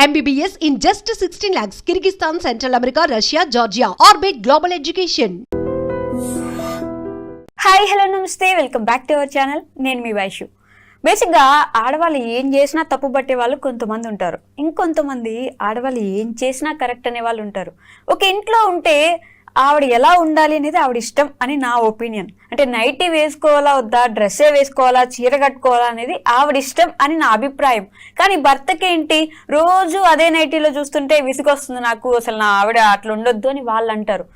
MBBS in just 16 lakhs. Kyrgyzstan, Central America, Russia, Georgia. Orbit Global Education. Hi hello నమస్తే, welcome back to our channel. నేను మీ వైషు. బేసిక్గా ఆడవాళ్ళు ఏం చేసినా తప్పు పట్టే వాళ్ళు కొంతమంది ఉంటారు, ఇంకొంతమంది ఆడవాళ్ళు ఏం చేసినా కరెక్ట్ అనే వాళ్ళు ఉంటారు. ఒక ఇంట్లో ఉంటే ఆవిడ ఎలా ఉండాలి అనేది ఆవిడ ఇష్టం అని నా ఒపీనియన్. అంటే నైటీ వేసుకోవాలా వద్దా, డ్రెస్సే వేసుకోవాలా, చీర కట్టుకోవాలా అనేది ఆవిడ ఇష్టం అని నా అభిప్రాయం. కానీ భర్తకి ఏంటి, రోజు అదే నైటీలో చూస్తుంటే విసుగొస్తుంది నాకు, అసలు నా ఆవిడ అట్లా ఉండొద్దు అని వాళ్ళు అంటారు.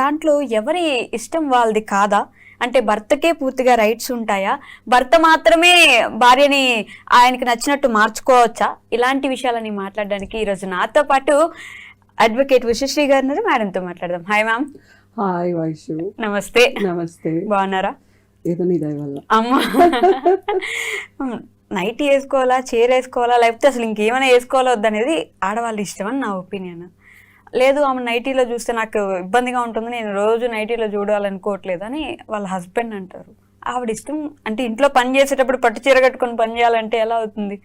దాంట్లో ఎవరి ఇష్టం వాళ్ళది కాదా? అంటే భర్తకే పూర్తిగా రైట్స్ ఉంటాయా? భర్త మాత్రమే భార్యని ఆయనకి నచ్చినట్టు మార్చుకోవచ్చా? ఇలాంటి విషయాలని మాట్లాడడానికి ఈరోజు నాతో పాటు అడ్వకేట్ ఉషశ్రీ గారు ఉన్నారు. మేడంతో మాట్లాడదాం. Hi ma'am. హాయ్ వైషు. నమస్తే. నమస్తే. బాగున్నారా? ఏదో నీ దయ వల్ల. అమ్మా, నైట్ వేసుకోవాలా, చీర వేసుకోవాలా, లేకపోతే అసలు ఇంకేమైనా వేసుకోవాలా వద్దనేది ఆడవాళ్ళ ఇష్టం అని నా ఒపీనియన్. లేదు ఆమె నైటీలో చూస్తే నాకు ఇబ్బందిగా ఉంటుంది, నేను రోజు నైటీలో చూడాలనుకోవట్లేదు అని వాళ్ళ హస్బెండ్ అంటారు. ఆవిడ ఇష్టం. అంటే ఇంట్లో పని చేసేటప్పుడు పట్టు చీర కట్టుకొని పని చేయాలంటే ఎలా అవుతుంది?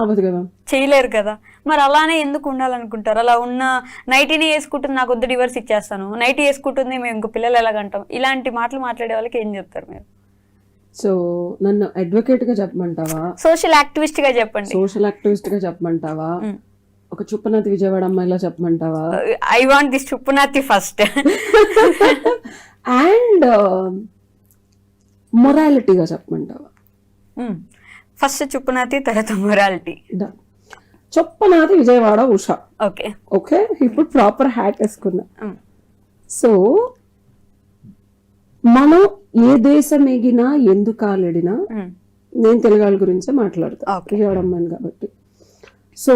అవ్వదు కదా, చేయలేరు కదా. మరి అలానే ఎందుకు ఉండాలనుకుంటారు? అలా ఉన్న నైటీని వేసుకుంటుంది, నాకు వద్దు డివర్స్ ఇచ్చేస్తాను, నైటీ వేసుకుంటుంది, మేము ఇంకో పిల్లలు ఎలాగంటాం, ఇలాంటి మాటలు మాట్లాడే వాళ్ళకి ఏం చెప్తారు మీరు? సో నన్ను అడ్వకేట్ గా చెప్పమంటావా, సోషల్ యాక్టివిస్ట్ గా చెప్పండి? సోషల్ యాక్టివిస్ట్ గా చెప్పమంటావా, ఒక చుప్పనాతి విజయవాడ అమ్మాయిలా చెప్పమంటావా? ఐ వాంట్ దిస్ చుప్పనాతి ఫస్ట్. అండ్ మొరాలిటీగా చెప్పమంటావా? ఫస్ట్ చుప్పనాతి, తర్వాత మొరాలిటీ. చుప్పనాతి విజయవాడ ఉష. ఓకే ఓకే, ఇప్పుడు ప్రాపర్ హ్యాట్ వేసుకున్నా. సో మనం ఏ దేశం ఎగినా ఎందుకు కాలడినా, నేను తెలుగు వాళ్ళ గురించే మాట్లాడతా, విజయవాడ అమ్మాయిని కాబట్టి. సో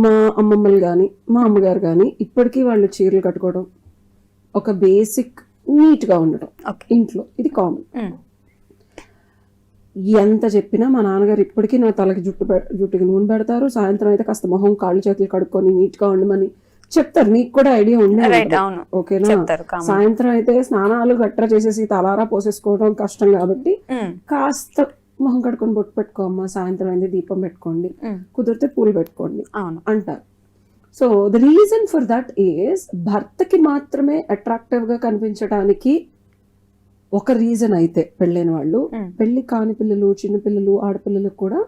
మా అమ్మమ్మలు కానీ మా అమ్మగారు కానీ ఇప్పటికీ వాళ్ళు చీరలు కట్టుకోవడం, ఒక బేసిక్ నీట్గా ఉండడం ఇంట్లో, ఇది కామన్. ఎంత చెప్పినా మా నాన్నగారు ఇప్పటికీ నా తలకి జుట్టుకి నూనె పెడతారు, సాయంత్రం అయితే కాస్త మొహం కాళ్ళు చేతులు కడుక్కొని నీట్గా ఉండమని చెప్తారు. నీకు కూడా ఐడియా ఉండే, ఓకేనా? సాయంత్రం అయితే స్నానాలు గట్రా చేసేసి తలారా పోసేసుకోవడం కష్టం కాబట్టి కాస్త మొహం కడుక్కొని బొట్టు పెట్టుకోమ్మా, సాయంత్రం అయితే దీపం పెట్టుకోండి, కుదిరితే పూలు పెట్టుకోండి అంటారు. So the reason for that is భర్తకి మాత్రమే అట్రాక్టివ్ గా కనిపించడానికి ఒక రీజన్ అయితే పెళ్ళైన వాళ్ళు, పెళ్లి కాని పిల్లలు, చిన్నపిల్లలు, ఆడపిల్లలకు కూడా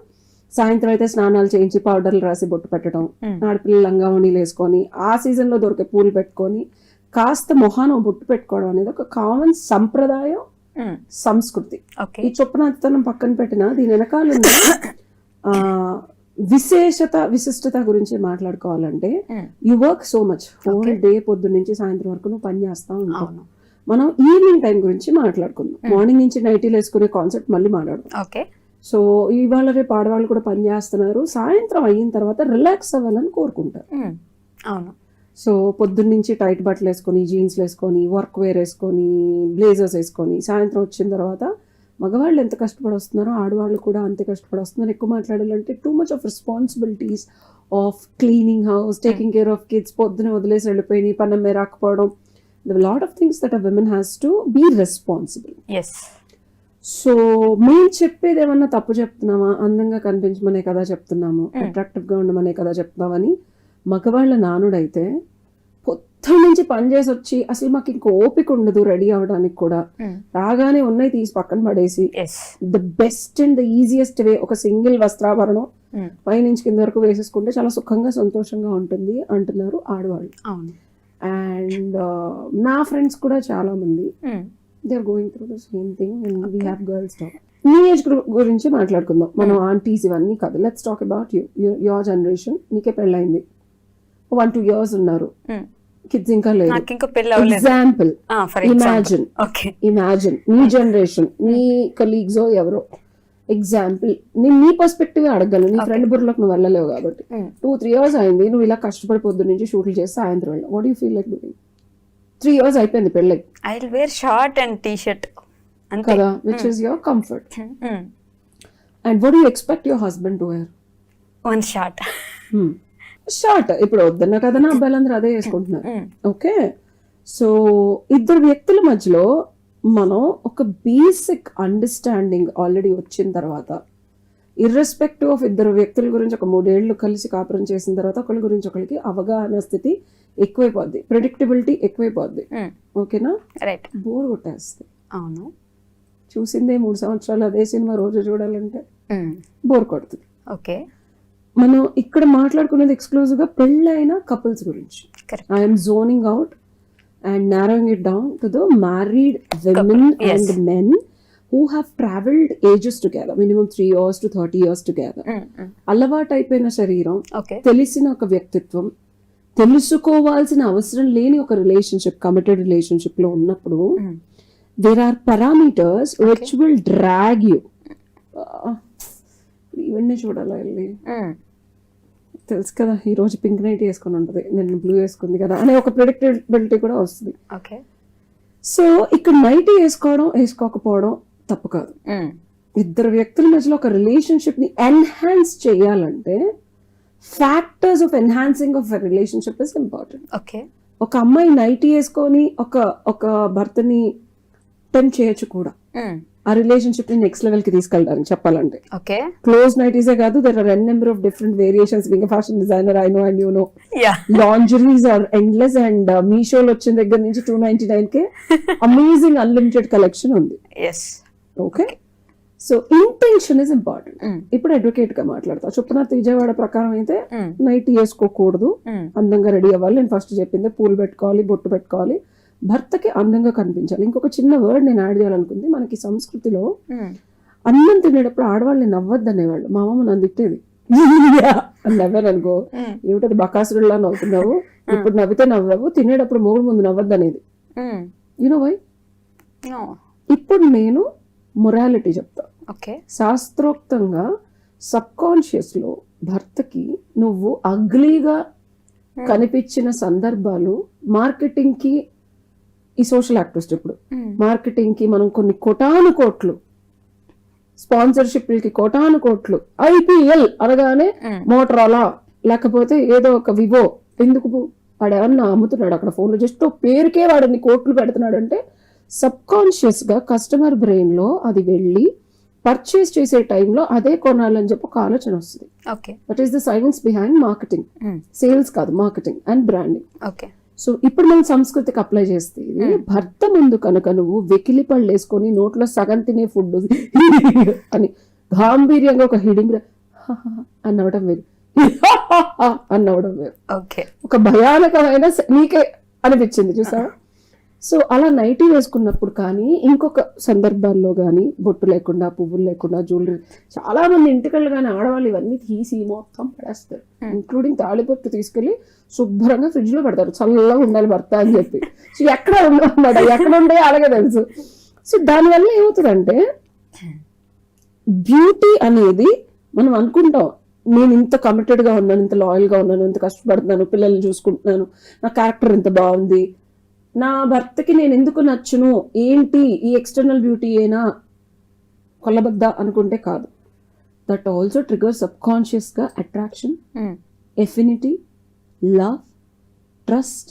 సాయంత్రం అయితే స్నానాలు చేయించి పౌడర్లు రాసి బొట్టు పెట్టడం, ఆడపిల్లలు లంగావణీలు వేసుకొని ఆ సీజన్ లో దొరికే పూలు పెట్టుకొని కాస్త మొహాన బొట్టు పెట్టుకోవడం అనేది ఒక కామన్ సంప్రదాయం, సంస్కృతి. ఈ చొప్పునాతనం పక్కన పెట్టిన దీని వెనకాల విశిష్టత గురించి మాట్లాడుకోవాలంటే, you work so much whole day, పొద్దున్న నుంచి సాయంత్రం వరకు నువ్వు పని చేస్తా ఉంటావు. మనం ఈవినింగ్ టైం గురించి మాట్లాడుకుందాం. మార్నింగ్ నుంచి నైటీలు వేసుకునే కాన్సెప్ట్ మళ్ళీ మాట్లాడదాం. సో ఇవాళ రేపు ఆడవాళ్ళు కూడా పని చేస్తున్నారు, సాయంత్రం అయిన తర్వాత రిలాక్స్ అవ్వాలని కోరుకుంటారు. అవును. సో పొద్దున్న నుంచి టైట్ బట్టలు వేసుకొని, జీన్స్లు వేసుకొని, వర్క్ వేర్ వేసుకొని, బ్లేజర్స్ వేసుకొని, సాయంత్రం వచ్చిన తర్వాత మగవాళ్ళు ఎంత కష్టపడి వస్తున్నారో ఆడవాళ్ళు కూడా అంతే కష్టపడి వస్తున్నారు. ఎక్కువ మాట్లాడాలంటే too much of responsibilities of cleaning house, taking care of kids, పొద్దున వదిలేసి వెళ్ళిపోయి పనమ్మే రాకపోవడం, the lot of things that a women has to be responsible. So మేము చెప్పేది ఏమన్నా తప్పు చెప్తున్నామా? అందంగా కనిపించమనే కదా చెప్తున్నాము, అట్రాక్టివ్ గా ఉండమనే కదా చెప్తున్నామని మగవాళ్ళ నానుడైతే పొద్దు నుంచి పని చేసి వచ్చి అసలు మాకు ఇంకో ఓపిక ఉండదు రెడీ అవడానికి కూడా, రాగానే ఉన్నాయి తీసి పక్కన పడేసి the best and the easiest way ఒక సింగిల్ వస్త్రాభరణం పైనుంచి కింద వరకు వేసేసుకుంటే చాలా సుఖంగా సంతోషంగా ఉంటుంది అంటున్నారు ఆడవాళ్ళు. అండ్ నా ఫ్రెండ్స్ కూడా చాలా మంది they are going through the same thing. And we have girls talk. నీ ఏజ్ గ్రూప్ గురించి మాట్లాడుకుందాం మనం, ఆంటీస్ ఇవన్నీ కాదు. Let's talk about your generation. నీకే పెళ్ళైంది, 1-2 years ఉన్నారు, కిడ్స్ ఇంకా లేదు. ఎగ్జాంపుల్ ఇమాజిన్ నీ జనరేషన్, నీ కలీగ్స్ ఎవరో ఎగ్జాంపుల్, నేను నీ పర్స్పెక్టివ్ అడగలను, నీ ఫ్రెండ్ బుర్రలోకి నువ్వు వెళ్ళలేవు కాబట్టి. 2-3 years అయింది, నువ్వు ఇలా కష్టపడి పొద్దు నుంచి షూట్లు చేసి సాయంత్రం వెళ్ళావు. What you feel like doing? 3 years అయిపోయింది పెళ్ళి. I will wear short and T-shirt కదా, which is your comfort. And what you expect your husband to wear? One short. Short ఇప్పుడు వద్దన్నా కదా, నా అబ్బాయిలందరూ అదే వేసుకుంటున్నారు. ఓకే, సో ఇద్దరు వ్యక్తుల మధ్యలో మనం ఒక బేసిక్ అండర్స్టాండింగ్ ఆల్రెడీ వచ్చిన తర్వాత ఇర్రెస్పెక్టివ్ ఆఫ్ ఇద్దరు వ్యక్తుల గురించి ఒక 3 ఏళ్ళు కలిసి కాపురం చేసిన తర్వాత ఒకళ్ళ గురించి ఒకరికి అవగాహన స్థితి ఎక్కువైపోద్ది, ప్రెడిక్టబిలిటీ ఎక్కువైపోద్ది. ఓకేనా? రైట్. బోర్ కొట్టేస్తుంది. అవును. చూసిందే 3 సంవత్సరాలు అదే సినిమా రోజు చూడాలంటే బోర్ కొడుతుంది. ఓకే. మనం ఇక్కడ మాట్లాడుకునేది ఎక్స్క్లూజివ్ గా పెళ్ళైన కపుల్స్ గురించి. I'm zoning out and narrowing it down to the married women and men who have traveled ages together, minimum 3 years to 30 years together. అలవాటైపోయిన శరీరం, తెలిసిన ఒక వ్యక్తిత్వం, తెలుసుకోవాల్సిన అవసరం లేని ఒక రిలేషన్షిప్, కమిటెడ్ రిలేషన్షిప్ లో ఉన్నప్పుడు there are parameters which will drag you. ఇవన్నీ చూడాలి వెళ్ళి. తెలుసు కదా, ఈ రోజు పింక్ నైట్ వేసుకొని ఉంటుంది, నేను బ్లూ వేసుకుంది కదా అనే ఒక ప్రెడిక్టబిలిటీ కూడా వస్తుంది. సో ఇక్కడ నైట్ వేసుకోకపోవడం తప్పు కాదు. ఇద్దరు వ్యక్తుల మధ్యలో ఒక రిలేషన్షిప్ ని ఎన్హాన్స్ చేయాలంటే factors of enhancing of relationship is important. ఒక అమ్మాయి నైట్ వేసుకొని ఒక భర్తని టెంప్ట్ చేయొచ్చు కూడా ఆ రిలేషన్షిప్ ని నెక్స్ట్ లెవెల్ కి తీసుకెళ్ళడానికి. చెప్పాలంటే క్లోజ్ నైటీసే కాదు, there are n number of different variations. Being a fashion designer I know and you know lingeries are endless. And మీషోలో వచ్చిన దగ్గర నుంచి 299 అమేజింగ్ అన్లిమిటెడ్ కలెక్షన్ ఉంది. Okay, so intention is important. ఇప్పుడు అడ్వకేట్ గా మాట్లాడతా. చుప్పనాథ్ విజయవాడ ప్రకారం అయితే నైట్ వేసుకోకూడదు, అందంగా రెడీ అవ్వాలి. నేను ఫస్ట్ చెప్పింది పూలు పెట్టుకోవాలి, బొట్టు పెట్టుకోవాలి, భర్తకి అందంగా కనిపించాలి. ఇంకొక చిన్న వర్డ్ నేను యాడ్ చేయాలనుకుంది. మనకి సంస్కృతిలో అన్నం తినేటప్పుడు ఆడవాళ్ళని నవ్వద్దు అనేవాళ్ళు. మా అమ్మ నన్ను తిట్టేది అని నవ్వాను. ఏమిటది బకాసురులా నవ్వుతున్నావు, ఇప్పుడు నవ్వితే నవ్వవు, తినేటప్పుడు మూడు ముందు నవ్వద్దు అనేది. You know why? ఇప్పుడు నేను మొరాలిటీ చెప్తా. శాస్త్రోక్తంగా సబ్ కాన్షియస్ లో భర్తకి నువ్వు అగ్లీగా కనిపించిన సందర్భాలు మార్కెటింగ్ కి, ఈ సోషల్ యాక్టివిస్ట్ ఇప్పుడు మార్కెటింగ్ కి మనం కొన్ని కోటాను కోట్లు, స్పాన్సర్షిప్లకి కోటాను కోట్లు, IPL అనగానే మోటరోలా లేకపోతే ఏదో ఒక వివో, ఎందుకు వాడేమన్నా అమ్ముతున్నాడు అక్కడ ఫోన్లో, జస్ట్ పేరుకే వాడిని కోట్లు పెడుతున్నాడు అంటే సబ్ కాన్షియస్ గా కస్టమర్ బ్రెయిన్ లో అది వెళ్ళి పర్చేస్ చేసే టైంలో అదే కొనాలని చెప్పి ఒక ఆలోచన వస్తుంది. That is the science behind marketing. Sales కాదు, మార్కెటింగ్ అండ్ బ్రాండింగ్. సో ఇప్పుడు మనం సంస్కృతికి అప్లై చేస్తే భర్త ముందు కనుక నువ్వు వెకిలి పళ్ళు వేసుకొని నోట్లో సగం తినే ఫుడ్ అని గాంభీర్యంగా ఒక హిడింగ్ అన్నవడం వేరు, అన్నవడం వేరు. ఒక భయానకమైన నీకే అనిపించింది చూసా. సో అలా నైటీ వేసుకున్నప్పుడు కానీ ఇంకొక సందర్భాల్లో కానీ బొట్టు లేకుండా, పువ్వులు లేకుండా, జ్యువెలరీ, చాలా మంది ఇంటికళ్ళు కానీ ఆడవాళ్ళు ఇవన్నీ తీసి మొత్తం పడేస్తారు, ఇంక్లూడింగ్ తాళిబొట్టు తీసుకెళ్లి శుభ్రంగా ఫ్రిడ్జ్ లో పెడతారు, చల్లగా ఉండాలి భర్త అని చెప్పి. సో ఎక్కడ ఉండమాట, ఎక్కడ ఉండే అలాగే తెలుసు. సో దానివల్ల ఏమవుతుందంటే బ్యూటీ అనేది మనం అనుకుంటాం, నేను ఇంత కమిటెడ్ గా ఉన్నాను, ఇంత లాయల్ గా ఉన్నాను, ఇంత కష్టపడుతున్నాను, పిల్లల్ని చూసుకుంటున్నాను, నా క్యారెక్టర్ ఇంత బాగుంది, నా భర్తకి నేను ఎందుకు నచ్చును, ఏంటి ఈ ఎక్స్టర్నల్ బ్యూటీ ఏనా కొల్లబద్ద అనుకుంటే కాదు. That also trigger subconscious గా attraction, affinity, love, trust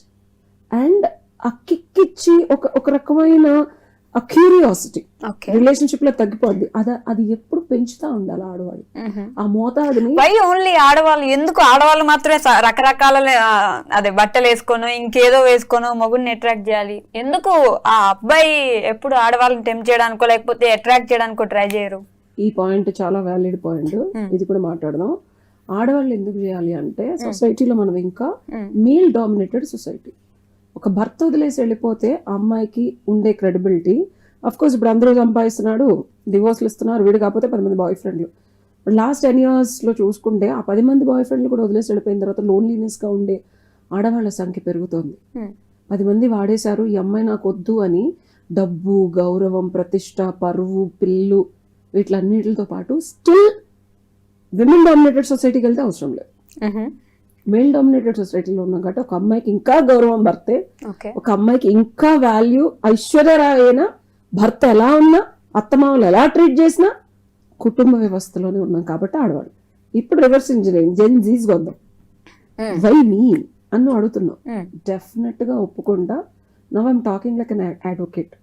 and uh kick ఇచ్చి ఒక రకమైన ఆ క్యూరియాసిటీ రిలేషన్షిప్ లో తగ్గిపోద్ది. అది ఎప్పుడు పెంచుతా ఉండాలి ఆడవాళ్ళు ఆ మోతాదుని. ఓన్లీ ఆడవాళ్ళు ఎందుకు, ఆడవాళ్ళు మాత్రమే రకరకాల అదే బట్టలు వేసుకోను, ఇంకేదో వేసుకోను మగుడిని అట్రాక్ట్ చేయాలి ఎందుకు? ఆ అబ్బాయి ఎప్పుడు ఆడవాళ్ళని టెంప్ట్ చేయడానికో లేకపోతే అట్రాక్ట్ చేయడానికో ట్రై చేయరు. ఈ పాయింట్ చాలా వ్యాలిడ్ పాయింట్, ఇది కూడా మాట్లాడదాం. ఆడవాళ్ళు ఎందుకు చేయాలి అంటే సొసైటీలో మనం ఇంకా మేల్ డామినేటెడ్ సొసైటీ. ఒక భర్త వదిలేసి వెళ్ళిపోతే ఆ అమ్మాయికి ఉండే క్రెడిబిలిటీ, అఫ్ కోర్స్ ఇప్పుడు అందరూ సంపాదిస్తున్నాడు, డివోర్స్లు ఇస్తున్నారు, వీడు కాకపోతే 10 మంది బాయ్ ఫ్రెండ్లు. లాస్ట్ 10 years లో చూసుకుంటే ఆ 10 మంది బాయ్ ఫ్రెండ్లు కూడా వదిలేసి వెళ్ళిపోయిన తర్వాత లోన్లీనెస్ గా ఉండే ఆడవాళ్ళ సంఖ్య పెరుగుతోంది. 10 మంది వాడేశారు, ఈ అమ్మాయి నాకు వద్దు అని డబ్బు, గౌరవం, ప్రతిష్ట, పరువు, పిల్లు వీటిలన్నిటితో పాటు స్టిల్ విమెన్ డామినేటెడ్ సొసైటీకి వెళ్తే అవసరం లేదు. మేల్ డామినేటెడ్ సొసైటీలో ఉన్నాం కాబట్టి ఒక అమ్మాయికి ఇంకా గౌరవం భర్తే, ఒక అమ్మాయికి ఇంకా వాల్యూ. ఐశ్వర్యరాయ్ అయినా భర్త ఎలా ఉన్నా, అత్తమామలు ఎలా ట్రీట్ చేసినా కుటుంబ వ్యవస్థలోనే ఉన్నాం కాబట్టి ఆడవాళ్ళు. ఇప్పుడు రివర్స్ ఇంజనీరింగ్ జెన్జీస్ వద్దాం, వై మీ అని అడుగుతున్నాం. డెఫినెట్ గా ఒప్పుకుంటా. Now I'm talking like an advocate.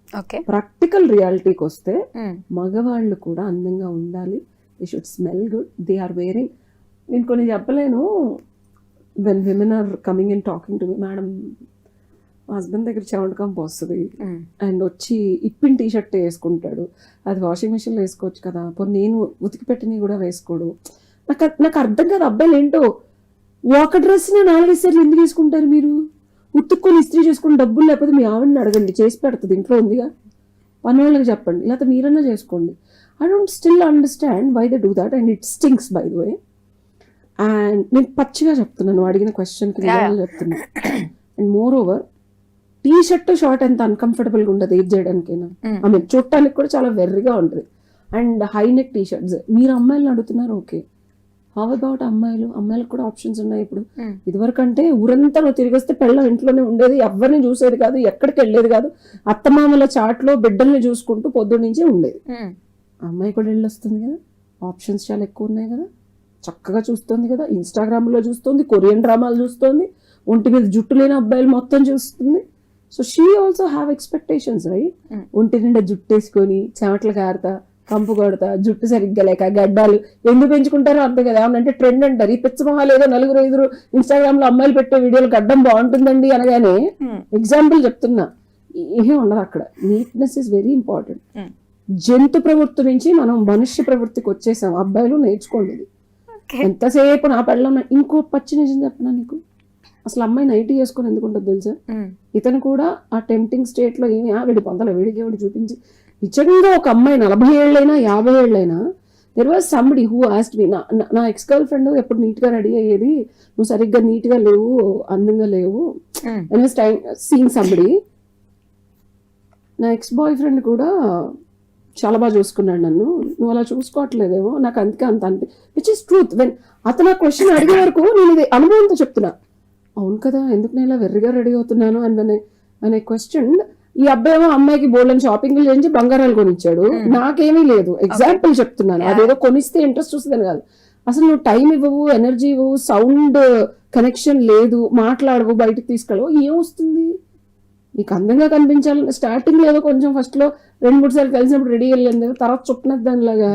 Practical రియాలిటీకి వస్తే మగవాళ్ళు కూడా అందంగా ఉండాలి, they should smell good, they are wearing. నేను కొన్ని చెప్పలేను. When women are coming and talking to me, madam మా హస్బెండ్ దగ్గర చెమటకంపు వస్తుంది అండ్ వచ్చి ఇప్పిన టీ షర్ట్ వేసుకుంటాడు, అది వాషింగ్ మిషన్లో వేసుకోవచ్చు కదా, పోనీ నేను ఉతికి పెట్టినవి కూడా వేసుకోడు. నాకు అర్థం కాదు అబ్బాయిలు ఏంటో, ఒక డ్రెస్ని 4-5 సార్లు ఎందుకు వేసుకుంటారు మీరు? ఉతుక్కొని ఇస్త్రీ చేసుకుని డబ్బులు లేకపోతే మీ ఆవిడని అడగండి, చేసి పెడుతుంది, ఇంట్లో ఉందిగా, పని వాళ్ళకి చెప్పండి, లేకపోతే మీరన్నా చేసుకోండి. I don't still understand why they do that and it stinks by the way. And నేను పచ్చిగా చెప్తున్నాను, అడిగిన క్వశ్చన్కి నిజంగా చెప్తున్నా. And moreover T-shirt short ఎంత అన్కంఫర్టబుల్గా ఉంటుంది ఏది చేయడానికైనా, ఐ మీన్ చూడటానికి కూడా చాలా వెర్రిగా ఉంటుంది. And high neck T shirts మీరు అమ్మాయిలను అడుగుతున్నారు, ఓకే, హౌ అబౌట్ అమ్మాయిలకు కూడా ఆప్షన్స్ ఉన్నాయి ఇప్పుడు. ఇదివరకు అంటే ఊరంతా నువ్వు తిరిగి వస్తే పెళ్ళ ఇంట్లోనే ఉండేది, ఎవరిని చూసేది కాదు, ఎక్కడికి వెళ్ళేది కాదు, అత్తమామల చాట్లో బిడ్డల్ని చూసుకుంటూ పొద్దు నుంచి ఉండేది. అమ్మాయి కూడా వెళ్ళి వస్తుంది కదా, ఆప్షన్స్ చాలా ఎక్కువ ఉన్నాయి కదా, చక్కగా చూస్తుంది కదా, ఇన్స్టాగ్రామ్లో చూస్తుంది, కొరియన్ డ్రామాలు చూస్తుంది, ఒంటి మీద జుట్టు లేని అబ్బాయిలు మొత్తం చూస్తుంది. So she also have expectations right. ఒంటి నిండా జుట్టు వేసుకొని చెమటలు కారుతా, కంపు కొడతా, జుట్టు సరిగ్గా లేక, గడ్డాలు ఎందుకు పెంచుకుంటారో అర్థం కదా. ఏమనంటే ట్రెండ్ అంటారు, ఈ పిచ్చమహాలు ఏదో 4-5 ఇన్స్టాగ్రామ్ లో అమ్మాయిలు పెట్టే వీడియోలు గడ్డం బాగుంటుందండి అనగానే ఎగ్జాంపుల్ చెప్తున్నా, ఏమీ ఉండదు అక్కడ. Neatness is very important. జంతు ప్రవృత్తి నుంచి మనం మనుష్య ప్రవృత్తికి వచ్చేసాం. అబ్బాయిలు నేర్చుకోండి ఇది. ఎంతసేపు నా పెళ్ళం. ఇంకో పచ్చి నిజం చెప్పనా నీకు, అసలు అమ్మాయి నైట్ చేసుకొని ఎందుకు ఉంటుంది తెలుసా? ఇతను కూడా ఆ టెంప్టింగ్ స్టేట్ లో ఏమి వీడి పొందల వీడికి ఎవడు చూపించి నిజంగా ఒక అమ్మాయి 40 ఏళ్ళైనా 50 ఏళ్ళైనా there was somebody who asked me. నా ఎక్స్ గర్ల్ ఫ్రెండ్ ఎప్పుడు నీట్ గా రెడీ అయ్యేది, నువ్వు సరిగ్గా నీట్ గా లేవు, అందంగా లేవు, సీయింగ్ సంబడి. నా ఎక్స్ బాయ్ ఫ్రెండ్ కూడా చాలా బాగా చూసుకున్నాడు నన్ను, నువ్వు అలా చూసుకోవట్లేదేమో, నాకు అందుకే అంత విచ్ ఇస్ ట్రూత్. వెన్ అతను ఆ క్వశ్చన్ అడిగే వరకు నేను ఇది అనుభవంతో చెప్తున్నా, అవును కదా ఎందుకు నేను ఇలా వెర్రిగా రెడీ అవుతున్నాను అనే క్వశ్చన్. ఈ అబ్బాయి ఏమో అమ్మాయికి బోల్డెన్ షాపింగ్లు చేయించి బంగారాలు కొనిచ్చాడు, నాకేమీ లేదు. ఎగ్జాంపుల్ చెప్తున్నాను, అదేదో కొనిస్తే ఇంట్రెస్ట్ వస్తుందని కాదు. అసలు నువ్వు టైం ఇవ్వవు, ఎనర్జీ ఇవ్వవు, సౌండ్ కనెక్షన్ లేదు, మాట్లాడవు, బయటకు తీసుకెళ్ళవు, ఏమొస్తుంది? నీకు అందంగా కనిపించాలని స్టార్టింగ్ ఏదో కొంచెం ఫస్ట్ లో 2-3 సార్లు కలిసినప్పుడు రెడీ వెళ్ళింది, తర్వాత చుట్టినది దానిలాగా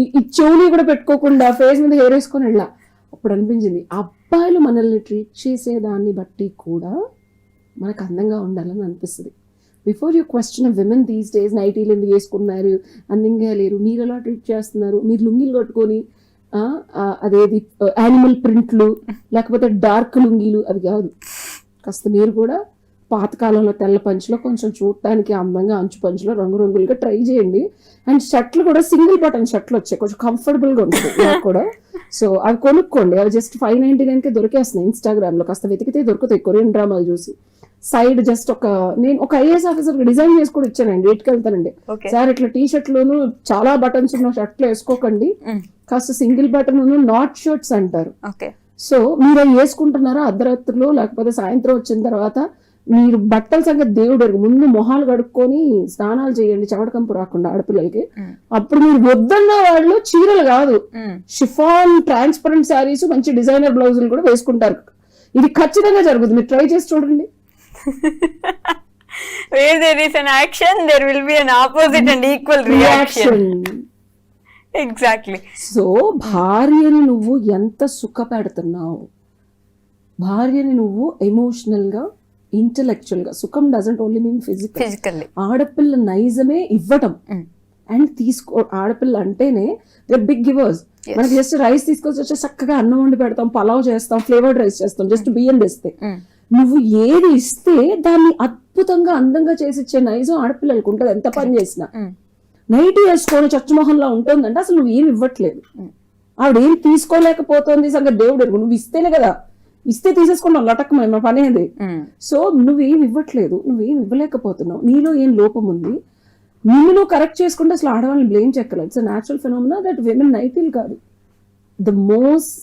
ఈ చెవుని కూడా పెట్టుకోకుండా ఫేస్ మీద హెయిర్ వేసుకొని వెళ్ళా. అప్పుడు అనిపించింది అబ్బాయిలు మనల్ని ట్రీట్ చేసేదాన్ని బట్టి కూడా మనకు అందంగా ఉండాలని అనిపిస్తుంది. Before you question women these days నైటీలు ఎందుకు వేసుకున్నారు, అందంగా లేరు, మీరు ఎలా ట్రీట్ చేస్తున్నారు, మీరు లుంగీలు కట్టుకొని అదేది యానిమల్ ప్రింట్లు లేకపోతే డార్క్ లుంగీలు అవి కాదు. కాస్త మీరు కూడా పాతకాలంలో తెల్ల పంచులో కొంచెం చూడటానికి అందంగా అంచు పంచులో రంగురంగులుగా ట్రై చేయండి. అండ్ షర్ట్లు కూడా సింగిల్ బటన్ షర్ట్లు వచ్చాయి, కొంచెం కంఫర్టబుల్గా ఉంటుంది నాకు కూడా. సో అవి కొనుక్కోండి, అవి జస్ట్ 599కే దొరికేస్తున్నాయి ఇన్స్టాగ్రామ్ లో, కాస్త వెతికితే దొరుకుతాయి కొరియన్ డ్రామాలు చూసి. సైడ్ జస్ట్ నేను ఒక ఐఏఎస్ ఆఫీసర్ డిజైన్ చేసి కూడా ఇచ్చానండి, రేట్కి వెళ్తానండి, సార్ ఇట్లా టీ షర్ట్లోను చాలా బటన్స్ ఉన్న షర్ట్లు వేసుకోకండి, కాస్త సింగిల్ బటన్ నాట్ షర్ట్స్ అంటారు. సో మీరు అవి వేసుకుంటున్నారా అర్ధరాత్రులు లేకపోతే సాయంత్రం వచ్చిన తర్వాత, మీరు బట్టల సంగతి దేవుడు ఎరుగు, ముందు మొహాలు కడుక్కొని స్నానాలు చేయండి చెమటకంపు రాకుండా ఆడపిల్లలకి. అప్పుడు మీరు వద్దన్న వాళ్ళు చీరలు కాదు, షిఫాన్ ట్రాన్స్పరెంట్ శారీస్ మంచి డిజైనర్ బ్లౌజులు కూడా వేసుకుంటారు. ఇది ఖచ్చితంగా జరుగుతుంది, మీరు ట్రై చేసి చూడండి. Where there is an action, there will be an opposite and equal reaction. Exactly. So భార్యని నువ్వు ఎంత సుఖ పెడుతున్నావు, భార్యని నువ్వు ఎమోషనల్ గా ఇంటెలెక్చువల్ గా, సుఖం డజంట్ ఓన్లీ మీన్ ఫిజికల్. ఆడపిల్ల నైజమే ఇవ్వటం అండ్ తీసుకో. ఆడపిల్ల అంటేనే దే బిగ్ గివర్స్. మనకి జస్ట్ రైస్ తీసుకొచ్చి వచ్చి చక్కగా అన్నం వండి పెడతాం, పలావ్ చేస్తాం, ఫ్లేవర్డ్ రైస్ చేస్తాం, జస్ట్ బియ్యం తెస్తే. నువ్వు ఏది ఇస్తే దాన్ని అద్భుతంగా అందంగా చేసిచ్చే నైజం ఆడపిల్లలకు ఉంటుంది ఎంత పని చేసినా. నైట్ వేసుకొని చచ్చుమోహంలా ఉంటుందంటే అసలు నువ్వు ఏమి ఇవ్వట్లేదు, ఆవిడ ఏం తీసుకోలేకపోతుంది సంగతి దేవుడు ఎరుగు. నువ్వు ఇస్తేనే కదా, ఇస్తే తీసేసుకున్నావు లటకమే మా పని అది. సో నువ్వేం ఇవ్వట్లేదు, నువ్వేం ఇవ్వలేకపోతున్నావు, నీలో ఏం లోపం ఉంది, నిన్ను నువ్వు కరెక్ట్ చేసుకుంటే అసలు ఆడవాళ్ళని బ్లేమ్ చెక్కలేదు. It's natural phenomena that women నైటీలు కాదు, the most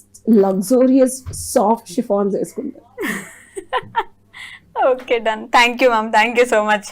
luxurious soft chiffons వేసుకుంటారు. Okay, done. Thank you, ma'am. Thank you so much.